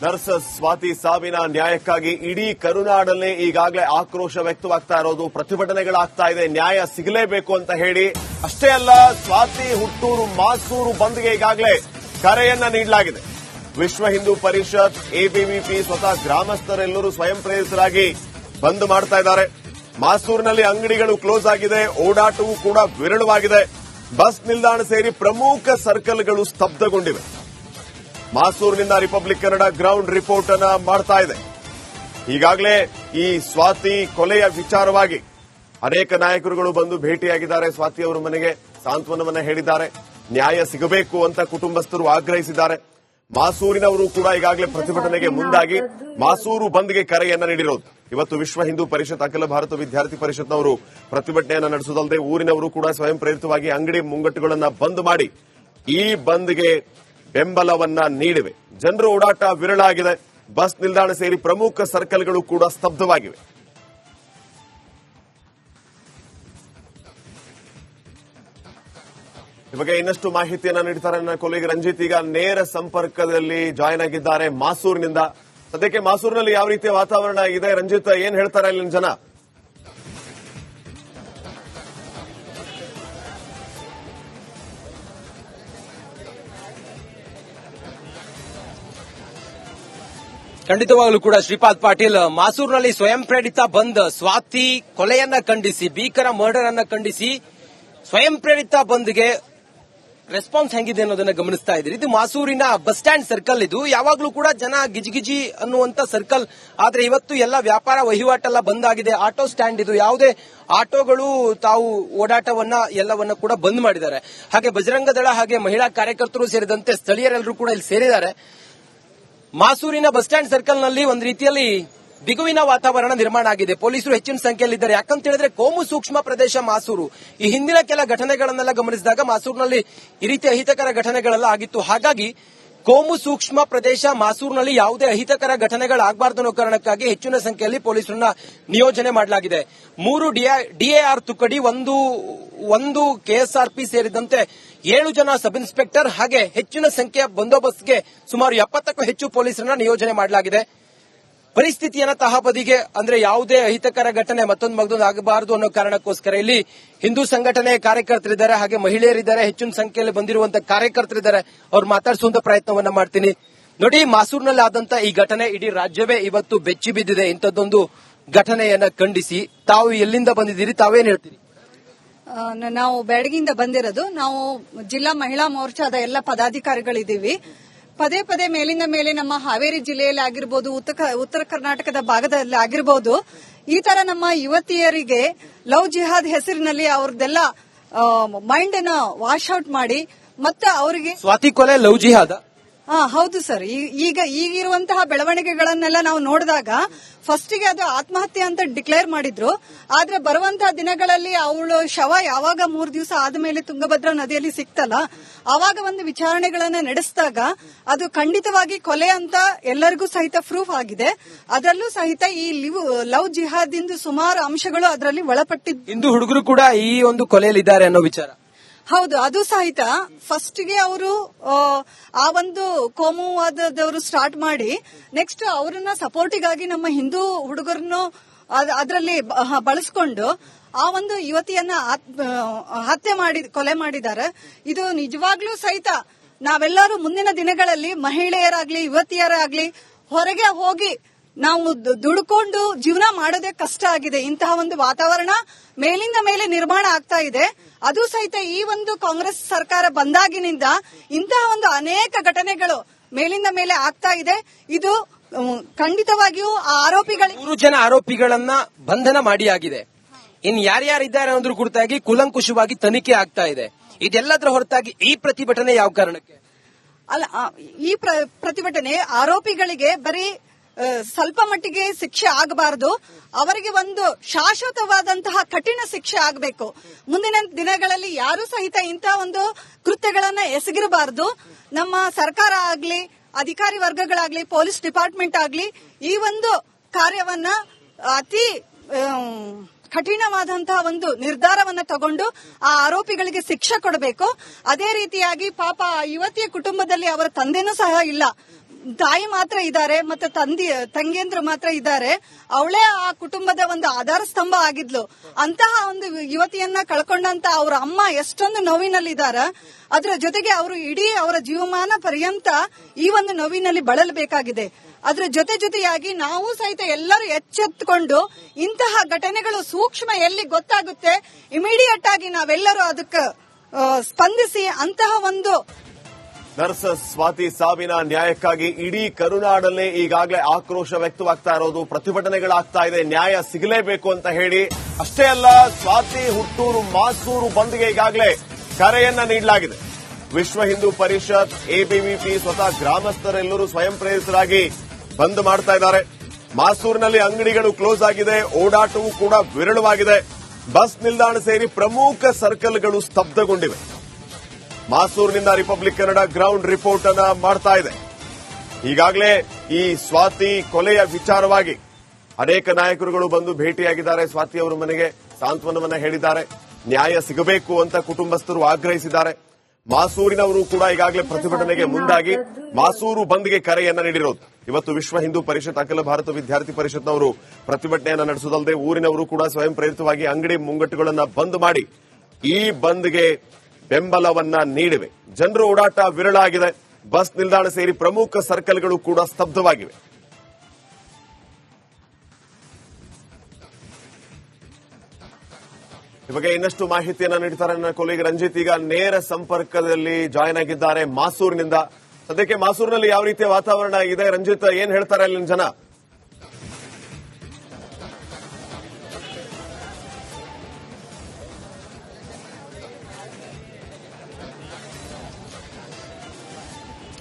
Nurse Swati ಸಾವಿನ ನ್ಯಾಯಕ್ಕಾಗಿ ಇಡೀ ಕರುನಾಡಲ್ಲೇ ಈಗಾಗಲೇ ಆಕ್ರೋಶ ವ್ಯಕ್ತವಾಗ್ತಾ ಇರೋದು, ಪ್ರತಿಭಟನೆಗಳಾಗ್ತಾ ಇದೆ. ನ್ಯಾಯ ಸಿಗಲೇಬೇಕು ಅಂತ ಹೇಳಿ. ಅಷ್ಟೇ ಅಲ್ಲ, ಸ್ವಾತಿ ಹುಟ್ಟೂರು ಮಾಸೂರು ಬಂದ್ಗೆ ಈಗಾಗಲೇ ಕರೆಯನ್ನ ನೀಡಲಾಗಿದೆ. ವಿಶ್ವ ಹಿಂದೂ ಪರಿಷತ್, ಎಬಿವಿಪಿ, ಸ್ವತಃ ಗ್ರಾಮಸ್ಥರೆಲ್ಲರೂ ಸ್ವಯಂ ಪ್ರೇರಿತರಾಗಿ ಬಂದ್ ಮಾಡ್ತಾ ಇದ್ದಾರೆ. ಮಾಸೂರಿನಲ್ಲಿ ಅಂಗಡಿಗಳು ಕ್ಲೋಸ್ ಆಗಿದೆ, ಓಡಾಟವೂ ಕೂಡ ವಿರಳವಾಗಿದೆ. ಬಸ್ ನಿಲ್ದಾಣ ಸೇರಿ ಪ್ರಮುಖ ಸರ್ಕಲ್ಗಳು ಸ್ತಬ್ಧಗೊಂಡಿವೆ. ಮಾಸೂರಿನಿಂದ ರಿಪಬ್ಲಿಕ್ ಕನ್ನಡ ಗ್ರೌಂಡ್ ರಿಪೋರ್ಟ್ ಅನ್ನ ಮಾಡ್ತಾ ಇದೆ. ಈಗಾಗಲೇ ಈ ಸ್ವಾತಿ ಕೊಲೆಯ ವಿಚಾರವಾಗಿ ಅನೇಕ ನಾಯಕರುಗಳು ಬಂದು ಭೇಟಿಯಾಗಿದ್ದಾರೆ. ಸ್ವಾತಿ ಅವರ ಮನೆಗೆ ಸಾಂತ್ವನವನ್ನ ಹೇಳಿದ್ದಾರೆ. ನ್ಯಾಯ ಸಿಗಬೇಕು ಅಂತ ಕುಟುಂಬಸ್ಥರು ಆಗ್ರಹಿಸಿದ್ದಾರೆ. ಮಾಸೂರಿನವರು ಕೂಡ ಈಗಾಗಲೇ ಪ್ರತಿಭಟನೆಗೆ ಮುಂದಾಗಿ ಮಾಸೂರು ಬಂದ್ಗೆ ಕರೆಯನ್ನ ನೀಡಿರೋದು. ಇವತ್ತು ವಿಶ್ವ ಹಿಂದೂ ಪರಿಷತ್, ಅಖಿಲ ಭಾರತ ವಿದ್ಯಾರ್ಥಿ ಪರಿಷತ್ನವರು ಪ್ರತಿಭಟನೆಯನ್ನ ನಡೆಸುವುದಲ್ಲದೆ ಊರಿನವರು ಕೂಡ ಸ್ವಯಂ ಪ್ರೇರಿತವಾಗಿ ಅಂಗಡಿ ಮುಂಗಟ್ಟುಗಳನ್ನ ಬಂದ್ ಮಾಡಿ ಈ ಬಂದ್ಗೆ ಬೆಂಬಲವನ್ನ ನೀಡಿವೆ. ಜನರ ಓಡಾಟ ವಿರಳಾಗಿದೆ. ಬಸ್ ನಿಲ್ದಾಣ ಸೇರಿ ಪ್ರಮುಖ ಸರ್ಕಲ್ಗಳು ಕೂಡ ಸ್ತಬ್ಧವಾಗಿವೆ. ಈ ಬಗ್ಗೆ ಇನ್ನಷ್ಟು ಮಾಹಿತಿಯನ್ನ ನೀಡ್ತಾರೆ ನನ್ನ ಕೊಲೀಗ್ ರಂಜಿತ್. ಈಗ ನೇರ ಸಂಪರ್ಕದಲ್ಲಿ ಜಾಯ್ನ್ ಆಗಿದ್ದಾರೆ ಮಾಸೂರಿನಿಂದ. ಸದ್ಯಕ್ಕೆ ಮಾಸೂರಿನಲ್ಲಿ ಯಾವ ರೀತಿಯ ವಾತಾವರಣ ಇದೆ ರಂಜಿತ್, ಏನ್ ಹೇಳ್ತಾರೆ ಅಲ್ಲಿನ ಜನ? ಖಂಡಿತವಾಗಲೂ ಕೂಡ ಶ್ರೀಪಾದ್ ಪಾಟೀಲ್, ಮಾಸೂರಿನಲ್ಲಿ ಸ್ವಯಂ ಪ್ರೇರಿತ ಬಂದ್, ಸ್ವಾತಿ ಕೊಲೆಯನ್ನ ಖಂಡಿಸಿ, ಭೀಕರ ಮರ್ಡರ್ ಅನ್ನ ಖಂಡಿಸಿ ಸ್ವಯಂ ಪ್ರೇರಿತ ಬಂದ್ಗೆ ರೆಸ್ಪಾನ್ಸ್ ಹೆಂಗಿದೆ ಅನ್ನೋದನ್ನ ಗಮನಿಸ್ತಾ ಇದ್ದೀರಿ. ಇದು ಮಾಸೂರಿನ ಬಸ್ ಸ್ಟ್ಯಾಂಡ್ ಸರ್ಕಲ್. ಇದು ಯಾವಾಗ್ಲೂ ಕೂಡ ಜನ ಗಿಜಿಗಿಜಿ ಅನ್ನುವಂತ ಸರ್ಕಲ್. ಆದ್ರೆ ಇವತ್ತು ಎಲ್ಲ ವ್ಯಾಪಾರ ವಹಿವಾಟೆಲ್ಲ ಬಂದ್ ಆಗಿದೆ. ಆಟೋ ಸ್ಟ್ಯಾಂಡ್ ಇದು, ಯಾವುದೇ ಆಟೋಗಳು ತಾವು ಓಡಾಟವನ್ನ ಎಲ್ಲವನ್ನ ಕೂಡ ಬಂದ್ ಮಾಡಿದ್ದಾರೆ. ಹಾಗೆ ಬಜರಂಗ ದಳ ಹಾಗೆ ಮಹಿಳಾ ಕಾರ್ಯಕರ್ತರು ಸೇರಿದಂತೆ ಸ್ಥಳೀಯರೆಲ್ಲರೂ ಕೂಡ ಇಲ್ಲಿ ಸೇರಿದ್ದಾರೆ. ಮಾಸೂರಿನ ಬಸ್ ಸ್ಟ್ಯಾಂಡ್ ಸರ್ಕಲ್ ನಲ್ಲಿ ಒಂದು ರೀತಿಯಲ್ಲಿ ಬಿಗುವಿನ ವಾತಾವರಣ ನಿರ್ಮಾಣ ಆಗಿದೆ. ಪೊಲೀಸರು ಹೆಚ್ಚಿನ ಸಂಖ್ಯೆಯಲ್ಲಿದ್ದಾರೆ. ಯಾಕಂತ ಹೇಳಿದ್ರೆ ಕೋಮು ಸೂಕ್ಷ್ಮ ಪ್ರದೇಶ ಮಾಸೂರು. ಈ ಹಿಂದಿನ ಕೆಲ ಘಟನೆಗಳನ್ನೆಲ್ಲ ಗಮನಿಸಿದಾಗ ಮಾಸೂರಿನಲ್ಲಿ ಈ ರೀತಿ ಅಹಿತಕರ ಘಟನೆಗಳೆಲ್ಲ ಆಗಿತ್ತು. ಹಾಗಾಗಿ ಕೋಮು ಸೂಕ್ಷ್ಮ ಪ್ರದೇಶ ಮಾಸೂರಿನಲ್ಲಿ ಯಾವುದೇ ಅಹಿತಕರ ಘಟನೆಗಳಾಗಬಾರದು ಅನ್ನೋ ಕಾರಣಕ್ಕಾಗಿ ಹೆಚ್ಚಿನ ಸಂಖ್ಯೆಯಲ್ಲಿ ಪೊಲೀಸರನ್ನ ನಿಯೋಜನೆ ಮಾಡಲಾಗಿದೆ. 3 ಡಿಎಆರ್ ತುಕಡಿ, ಒಂದು ಕೆಎಸ್ಆರ್ಪಿ ಸೇರಿದಂತೆ 7 ಜನ ಸಬ್ ಇನ್ಸ್ಪೆಕ್ಟರ್ ಹಾಗೆ ಹೆಚ್ಚಿನ ಸಂಖ್ಯೆಯ ಬಂದೋಬಸ್ತ್ಗೆ ಸುಮಾರು 70ಕ್ಕೂ ಹೆಚ್ಚು ಪೊಲೀಸರನ್ನ ನಿಯೋಜನೆ ಮಾಡಲಾಗಿದೆ. ಪರಿಸ್ಥಿತಿಯನ್ನ ತಹಬದಿಗೆ, ಅಂದ್ರೆ ಯಾವುದೇ ಅಹಿತಕರ ಘಟನೆ ಮತ್ತೊಂದು ಆಗಬಾರದು ಅನ್ನೋ ಕಾರಣಕ್ಕೋಸ್ಕರ ಇಲ್ಲಿ ಹಿಂದೂ ಸಂಘಟನೆ ಕಾರ್ಯಕರ್ತರಿದ್ದಾರೆ, ಹಾಗೆ ಮಹಿಳೆಯರಿದ್ದಾರೆ, ಹೆಚ್ಚಿನ ಸಂಖ್ಯೆಯಲ್ಲಿ ಬಂದಿರುವಂತಹ ಕಾರ್ಯಕರ್ತರಿದ್ದಾರೆ. ಅವ್ರು ಮಾತಾಡಿಸುವಂತ ಪ್ರಯತ್ನವನ್ನ ಮಾಡ್ತೀನಿ. ನೋಡಿ, ಮಾಸೂರಿನಲ್ಲಿ ಆದಂತ ಈ ಘಟನೆ ಇಡೀ ರಾಜ್ಯವೇ ಇವತ್ತು ಬೆಚ್ಚಿ ಬಿದ್ದಿದೆ. ಇಂಥದ್ದೊಂದು ಘಟನೆಯನ್ನ ಖಂಡಿಸಿ ತಾವು ಎಲ್ಲಿಂದ ಬಂದಿದ್ದೀರಿ, ತಾವೇನ್ ಹೇಳ್ತೀರಿ? ನಾವು ಬೆಳಗಿಂದ ಬಂದಿರೋದು. ನಾವು ಜಿಲ್ಲಾ ಮಹಿಳಾ ಮೋರ್ಚಾದ ಎಲ್ಲ ಪದಾಧಿಕಾರಿಗಳಿದ್ದೀವಿ. ಪದೇ ಪದೇ ಮೇಲಿಂದ ಮೇಲೆ ನಮ್ಮ ಹಾವೇರಿ ಜಿಲ್ಲೆಯಲ್ಲಿ ಆಗಿರ್ಬೋದು, ಉತ್ತರ ಕರ್ನಾಟಕದ ಭಾಗದಲ್ಲಿ ಆಗಿರ್ಬೋದು, ಈ ತರ ನಮ್ಮ ಯುವತಿಯರಿಗೆ ಲವ್ ಜಿಹಾದ್ ಹೆಸರಿನಲ್ಲಿ ಅವ್ರದ್ದೆಲ್ಲ ಮೈಂಡ್ ಅನ್ನ ವಾಶ್ ಔಟ್ ಮಾಡಿ ಮತ್ತೆ ಅವರಿಗೆ ಸ್ವಾತಿ ಕೊಲೆ ಲವ್ ಜಿಹಾದ್. ಹೌದು ಸರ್. ಈಗಿರುವಂತಹ ಬೆಳವಣಿಗೆಗಳನ್ನೆಲ್ಲ ನಾವು ನೋಡಿದಾಗ ಫಸ್ಟಿಗೆ ಅದು ಆತ್ಮಹತ್ಯೆ ಅಂತ ಡಿಕ್ಲೇರ್ ಮಾಡಿದ್ರು. ಆದ್ರೆ ಬರುವಂತಹ ದಿನಗಳಲ್ಲಿ ಅವಳು ಶವ ಯಾವಾಗ 3 ದಿವಸ ಆದ್ಮೇಲೆ ತುಂಗಭದ್ರಾ ನದಿಯಲ್ಲಿ ಸಿಕ್ತಲ್ಲ, ಆವಾಗ ಒಂದು ವಿಚಾರಣೆಗಳನ್ನ ನಡೆಸಿದಾಗ ಅದು ಖಂಡಿತವಾಗಿ ಕೊಲೆ ಅಂತ ಎಲ್ಲರಿಗೂ ಸಹಿತ ಪ್ರೂಫ್ ಆಗಿದೆ. ಅದರಲ್ಲೂ ಸಹಿತ ಈ ಲವ್ ಜಿಹಾದಿಂದ ಸುಮಾರು ಅಂಶಗಳು ಅದರಲ್ಲಿ ಒಳಪಟ್ಟಿದ್ದು. ಹಿಂದೂ ಹುಡುಗರು ಕೂಡ ಈ ಒಂದು ಕೊಲೆಯಲ್ಲಿದ್ದಾರೆ ಅನ್ನೋ ವಿಚಾರ ಹೌದು. ಅದು ಸಹಿತ ಫಸ್ಟ್ಗೆ ಅವರು ಆ ಒಂದು ಕೋಮುವಾದದವರು ಸ್ಟಾರ್ಟ್ ಮಾಡಿ ನೆಕ್ಸ್ಟ್ ಅವರನ್ನ ಸಪೋರ್ಟಿಗಾಗಿ ನಮ್ಮ ಹಿಂದೂ ಹುಡುಗರನ್ನು ಅದರಲ್ಲಿ ಬಳಸ್ಕೊಂಡು ಆ ಒಂದು ಯುವತಿಯನ್ನ ಕೊಲೆ ಮಾಡಿದ್ದಾರೆ. ಇದು ನಿಜವಾಗ್ಲೂ ಸಹಿತ ನಾವೆಲ್ಲರೂ ಮುಂದಿನ ದಿನಗಳಲ್ಲಿ ಮಹಿಳೆಯರಾಗ್ಲಿ ಯುವತಿಯರಾಗ್ಲಿ ಹೊರಗೆ ಹೋಗಿ ನಾವು ದುಡ್ಕೊಂಡು ಜೀವನ ಮಾಡೋದೇ ಕಷ್ಟ ಆಗಿದೆ. ಇಂತಹ ಒಂದು ವಾತಾವರಣ ಮೇಲಿಂದ ಮೇಲೆ ನಿರ್ಮಾಣ ಆಗ್ತಾ ಇದೆ. ಅದು ಸಹಿತ ಈ ಒಂದು ಕಾಂಗ್ರೆಸ್ ಸರ್ಕಾರ ಬಂದಾಗಿನಿಂದ ಇಂತಹ ಒಂದು ಅನೇಕ ಘಟನೆಗಳು ಮೇಲಿಂದ ಮೇಲೆ ಆಗ್ತಾ ಇದೆ. ಇದು ಖಂಡಿತವಾಗಿಯೂ ಆ ಆರೋಪಿಗಳಿಗೆ 3 ಜನ ಆರೋಪಿಗಳನ್ನ ಬಂಧನ ಮಾಡಿ ಆಗಿದೆ. ಇನ್ ಯಾರ್ಯಾರಿದ್ದಾರೆ ಅನ್ನೋದ್ರ ಕುರಿತಾಗಿ ಕೂಲಂಕುಷವಾಗಿ ತನಿಖೆ ಆಗ್ತಾ ಇದೆ. ಇದೆಲ್ಲದರ ಹೊರತಾಗಿ ಈ ಪ್ರತಿಭಟನೆ ಯಾವ ಕಾರಣಕ್ಕೆ ಅಲ್ಲ, ಈ ಪ್ರತಿಭಟನೆ ಆರೋಪಿಗಳಿಗೆ ಬರೀ ಸ್ವಲ್ಪ ಮಟ್ಟಿಗೆ ಶಿಕ್ಷೆ ಆಗಬಾರದು, ಅವರಿಗೆ ಒಂದು ಶಾಶ್ವತವಾದಂತಹ ಕಠಿಣ ಶಿಕ್ಷೆ ಆಗಬೇಕು. ಮುಂದಿನ ದಿನಗಳಲ್ಲಿ ಯಾರು ಸಹಿತ ಇಂತಹ ಒಂದು ಕೃತ್ಯಗಳನ್ನ ಎಸಗಿರಬಾರದು. ನಮ್ಮ ಸರ್ಕಾರ ಆಗ್ಲಿ, ಅಧಿಕಾರಿ ವರ್ಗಗಳಾಗ್ಲಿ, ಪೊಲೀಸ್ ಡಿಪಾರ್ಟ್ಮೆಂಟ್ ಆಗ್ಲಿ ಈ ಒಂದು ಕಾರ್ಯವನ್ನ ಅತಿ ಕಠಿಣವಾದಂತಹ ಒಂದು ನಿರ್ಧಾರವನ್ನ ತಗೊಂಡು ಆ ಆರೋಪಿಗಳಿಗೆ ಶಿಕ್ಷೆ ಕೊಡಬೇಕು. ಅದೇ ರೀತಿಯಾಗಿ ಪಾಪ ಯುವತಿಯ ಕುಟುಂಬದಲ್ಲಿ ಅವರ ತಂದೆನೂ ಸಹ ಇಲ್ಲ. ತಾಯಿ ಮಾತ್ರ ಇದ್ದಾರೆ, ಮತ್ತೆ ತಂಗಿಯಂದ್ರು ಮಾತ್ರ ಇದ್ದಾರೆ. ಅವಳೇ ಆ ಕುಟುಂಬದ ಒಂದು ಆಧಾರ ಸ್ತಂಭ ಆಗಿದ್ಲು. ಅಂತಹ ಒಂದು ಯುವತಿಯನ್ನ ಕಳ್ಕೊಂಡಂತ ಅವ್ರ ಅಮ್ಮ ಎಷ್ಟೊಂದು ನೋವಿನಲ್ಲಿದ್ದಾರೆ. ಅದರ ಜೊತೆಗೆ ಅವರು ಇಡೀ ಅವರ ಜೀವಮಾನ ಪರ್ಯಂತ ಈ ಒಂದು ನೋವಿನಲ್ಲಿ ಬಳಲಬೇಕಾಗಿದೆ. ಅದರ ಜೊತೆಯಾಗಿ ನಾವು ಸಹಿತ ಎಲ್ಲರೂ ಎಚ್ಚೆತ್ತುಕೊಂಡು ಇಂತಹ ಘಟನೆಗಳು ಸೂಕ್ಷ್ಮ ಎಲ್ಲಿ ಗೊತ್ತಾಗುತ್ತೆ ಇಮಿಡಿಯೇಟ್ ಆಗಿ ನಾವೆಲ್ಲರೂ ಅದಕ್ಕೆ ಸ್ಪಂದಿಸಿ ಅಂತಹ ಒಂದು ನರ್ಸ್ ಸ್ವಾತಿ ಸಾವಿನ ನ್ಯಾಯಕ್ಕಾಗಿ ಇಡೀ ಕರುನಾಡಲ್ಲೇ ಈಗಾಗಲೇ ಆಕ್ರೋಶ ವ್ಯಕ್ತವಾಗ್ತಾ ಇರೋದು, ಪ್ರತಿಭಟನೆಗಳಾಗ್ತಾ ಇದೆ. ನ್ಯಾಯ ಸಿಗಲೇಬೇಕು ಅಂತ ಹೇಳಿ. ಅಷ್ಟೇ ಅಲ್ಲ, ಸ್ವಾತಿ ಹುಟ್ಟೂರು ಮಾಸೂರು ಬಂದ್ಗೆ ಈಗಾಗಲೇ ಕರೆಯನ್ನ ನೀಡಲಾಗಿದೆ. ವಿಶ್ವ ಹಿಂದೂ ಪರಿಷತ್, ಎಬಿವಿಪಿ, ಸ್ವತಃ ಗ್ರಾಮಸ್ಥರೆಲ್ಲರೂ ಸ್ವಯಂ ಪ್ರೇರಿತರಾಗಿ ಬಂದ್ ಮಾಡ್ತಾ ಇದ್ದಾರೆ. ಮಾಸೂರಿನಲ್ಲಿ ಅಂಗಡಿಗಳು ಕ್ಲೋಸ್ ಆಗಿದೆ, ಓಡಾಟವೂ ಕೂಡ ವಿರಳವಾಗಿದೆ. ಬಸ್ ನಿಲ್ದಾಣ ಸೇರಿ ಪ್ರಮುಖ ಸರ್ಕಲ್ಗಳು ಸ್ತಬ್ಧಗೊಂಡಿವೆ. ಮಾಸೂರಿನಿಂದ ರಿಪಬ್ಲಿಕ್ ಕನ್ನಡ ಗ್ರೌಂಡ್ ರಿಪೋರ್ಟ್ ಅನ್ನ ಮಾಡ್ತಾ ಇದೆ. ಈಗಾಗಲೇ ಈ ಸ್ವಾತಿ ಕೊಲೆಯ ವಿಚಾರವಾಗಿ ಅನೇಕ ನಾಯಕರುಗಳು ಬಂದು ಭೇಟಿಯಾಗಿದ್ದಾರೆ. ಸ್ವಾತಿ ಅವರ ಮನೆಗೆ ಸಾಂತ್ವನವನ್ನ ಹೇಳಿದ್ದಾರೆ. ನ್ಯಾಯ ಸಿಗಬೇಕು ಅಂತ ಕುಟುಂಬಸ್ಥರು ಆಗ್ರಹಿಸಿದ್ದಾರೆ. ಮಾಸೂರಿನವರು ಕೂಡ ಈಗಾಗಲೇ ಪ್ರತಿಭಟನೆಗೆ ಮುಂದಾಗಿ ಮಾಸೂರು ಬಂದ್ಗೆ ಕರೆಯನ್ನ ನೀಡಿರೋದು. ಇವತ್ತು ವಿಶ್ವ ಹಿಂದೂ ಪರಿಷತ್, ಅಖಿಲ ಭಾರತ ವಿದ್ಯಾರ್ಥಿ ಪರಿಷತ್ನವರು ಪ್ರತಿಭಟನೆಯನ್ನ ನಡೆಸುವುದಲ್ಲದೆ ಊರಿನವರು ಕೂಡ ಸ್ವಯಂ ಪ್ರೇರಿತವಾಗಿ ಅಂಗಡಿ ಮುಂಗಟ್ಟುಗಳನ್ನ ಬಂದ್ ಮಾಡಿ ಈ ಬಂದ್ಗೆ ಬೆಂಬಲವನ್ನ ನೀಡಿವೆ. ಜನರು ಓಡಾಟ ವಿರಳ ಆಗಿದೆ. ಬಸ್ ನಿಲ್ದಾಣ ಸೇರಿ ಪ್ರಮುಖ ಸರ್ಕಲ್ಗಳು ಕೂಡ ಸ್ತಬ್ಧವಾಗಿವೆ. ಈ ಬಗ್ಗೆ ಇನ್ನಷ್ಟು ಮಾಹಿತಿಯನ್ನ ನೀಡುತ್ತಾರೆ ನನ್ನ ಕೊಲೀಗ ರಂಜಿತ್. ಈಗ ನೇರ ಸಂಪರ್ಕದಲ್ಲಿ ಜಾಯ್ನ್ ಆಗಿದ್ದಾರೆ ಮಾಸೂರಿನಿಂದ. ಸದ್ಯಕ್ಕೆ ಮಾಸೂರಿನಲ್ಲಿ ಯಾವ ರೀತಿಯ ವಾತಾವರಣ ಇದೆ ರಂಜಿತ್, ಏನ್ ಹೇಳ್ತಾರೆ ಅಲ್ಲಿನ ಜನ?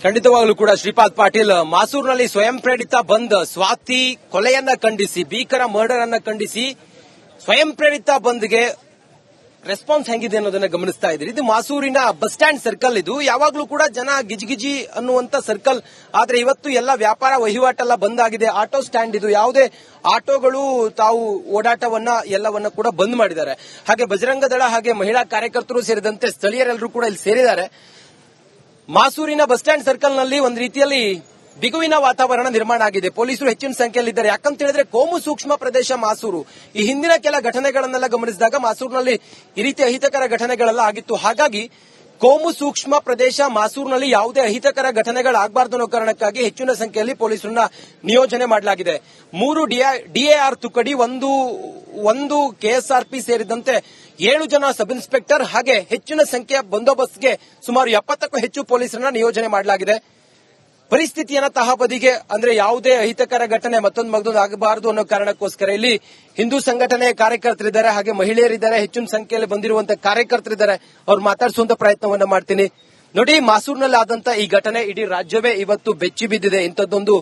ಖಂಡಿತವಾಗಲೂ ಕೂಡ ಶ್ರೀಪಾದ್ ಪಾಟೀಲ್, ಮಾಸೂರಿನಲ್ಲಿ ಸ್ವಯಂ ಪ್ರೇರಿತ ಬಂದ್, ಸ್ವಾತಿ ಕೊಲೆಯನ್ನ ಖಂಡಿಸಿ, ಭೀಕರ ಮರ್ಡರ್ ಅನ್ನ ಖಂಡಿಸಿ ಸ್ವಯಂ ಪ್ರೇರಿತ ಬಂದ್ಗೆ ರೆಸ್ಪಾನ್ಸ್ ಹೆಂಗಿದೆ ಅನ್ನೋದನ್ನ ಗಮನಿಸ್ತಾ ಇದ್ದೀರಿ. ಇದು ಮಾಸೂರಿನ ಬಸ್ ಸ್ಟ್ಯಾಂಡ್ ಸರ್ಕಲ್. ಇದು ಯಾವಾಗ್ಲೂ ಕೂಡ ಜನ ಗಿಜಿಗಿಜಿ ಅನ್ನುವಂತ ಸರ್ಕಲ್. ಆದ್ರೆ ಇವತ್ತು ಎಲ್ಲ ವ್ಯಾಪಾರ ವಹಿವಾಟೆಲ್ಲ ಬಂದ್ ಆಗಿದೆ. ಆಟೋ ಸ್ಟ್ಯಾಂಡ್ ಇದು, ಯಾವುದೇ ಆಟೋಗಳು ತಾವು ಓಡಾಟವನ್ನ ಎಲ್ಲವನ್ನ ಕೂಡ ಬಂದ್ ಮಾಡಿದ್ದಾರೆ. ಹಾಗೆ ಬಜರಂಗ ದಳ ಹಾಗೆ ಮಹಿಳಾ ಕಾರ್ಯಕರ್ತರು ಸೇರಿದಂತೆ ಸ್ಥಳೀಯರೆಲ್ಲರೂ ಕೂಡ ಇಲ್ಲಿ ಸೇರಿದ್ದಾರೆ. ಮಾಸೂರಿನ ಬಸ್ ಸ್ಟ್ಯಾಂಡ್ ಸರ್ಕಲ್ನಲ್ಲಿ ಒಂದು ರೀತಿಯಲ್ಲಿ ಬಿಗುವಿನ ವಾತಾವರಣ ನಿರ್ಮಾಣ ಆಗಿದೆ. ಪೊಲೀಸರು ಹೆಚ್ಚಿನ ಸಂಖ್ಯೆಯಲ್ಲಿದ್ದಾರೆ. ಯಾಕಂತ ಹೇಳಿದ್ರೆ ಕೋಮು ಸೂಕ್ಷ್ಮ ಪ್ರದೇಶ ಮಾಸೂರು. ಈ ಹಿಂದಿನ ಕೆಲ ಘಟನೆಗಳನ್ನೆಲ್ಲ ಗಮನಿಸಿದಾಗ ಮಾಸೂರಿನಲ್ಲಿ ಈ ರೀತಿ ಅಹಿತಕರ ಘಟನೆಗಳೆಲ್ಲ ಆಗಿತ್ತು. ಹಾಗಾಗಿ ಕೋಮು ಸೂಕ್ಷ್ಮ ಪ್ರದೇಶ ಮಾಸೂರಿನಲ್ಲಿ ಯಾವುದೇ ಅಹಿತಕರ ಘಟನೆಗಳಾಗಬಾರದು ಅನ್ನೋ ಕಾರಣಕ್ಕಾಗಿ ಹೆಚ್ಚಿನ ಸಂಖ್ಯೆಯಲ್ಲಿ ಪೊಲೀಸರನ್ನ ನಿಯೋಜನೆ ಮಾಡಲಾಗಿದೆ. 3 ಡಿಎಆರ್ ತುಕಡಿ, ಒಂದು ಕೆಎಸ್ಆರ್ಪಿ ಸೇರಿದಂತೆ 7 ಜನ ಸಬ್ ಇನ್ಸ್ಪೆಕ್ಟರ್ ಹಾಗೆ ಹೆಚ್ಚಿನ ಸಂಖ್ಯೆಯ ಬಂದೋಬಸ್ತ್ಗೆ ಸುಮಾರು 70ಕ್ಕೂ ಹೆಚ್ಚು ಪೊಲೀಸರನ್ನ ನಿಯೋಜನೆ ಮಾಡಲಾಗಿದೆ. ಪರಿಸ್ಥಿತಿಯನ್ನ ತಹಬದಿಗೆ, ಅಂದ್ರೆ ಯಾವುದೇ ಅಹಿತಕರ ಘಟನೆ ಮತ್ತೊಂದು ಆಗಬಾರದು ಅನ್ನೋ ಕಾರಣಕ್ಕೋಸ್ಕರ ಇಲ್ಲಿ ಹಿಂದೂ ಸಂಘಟನೆಯ ಕಾರ್ಯಕರ್ತರಿದ್ದಾರೆ, ಹಾಗೆ ಮಹಿಳೆಯರಿದ್ದಾರೆ, ಹೆಚ್ಚಿನ ಸಂಖ್ಯೆಯಲ್ಲಿ ಬಂದಿರುವಂತಹ ಕಾರ್ಯಕರ್ತರಿದ್ದಾರೆ. ಅವ್ರು ಮಾತಾಡಿಸುವಂತ ಪ್ರಯತ್ನವನ್ನ ಮಾಡ್ತೀನಿ. ನೋಡಿ, ಮಾಸೂರಿನಲ್ಲಿ ಆದಂತ ಈ ಘಟನೆ ಇಡೀ ರಾಜ್ಯವೇ ಇವತ್ತು ಬೆಚ್ಚಿ ಬಿದ್ದಿದೆ. ಇಂಥದ್ದೊಂದು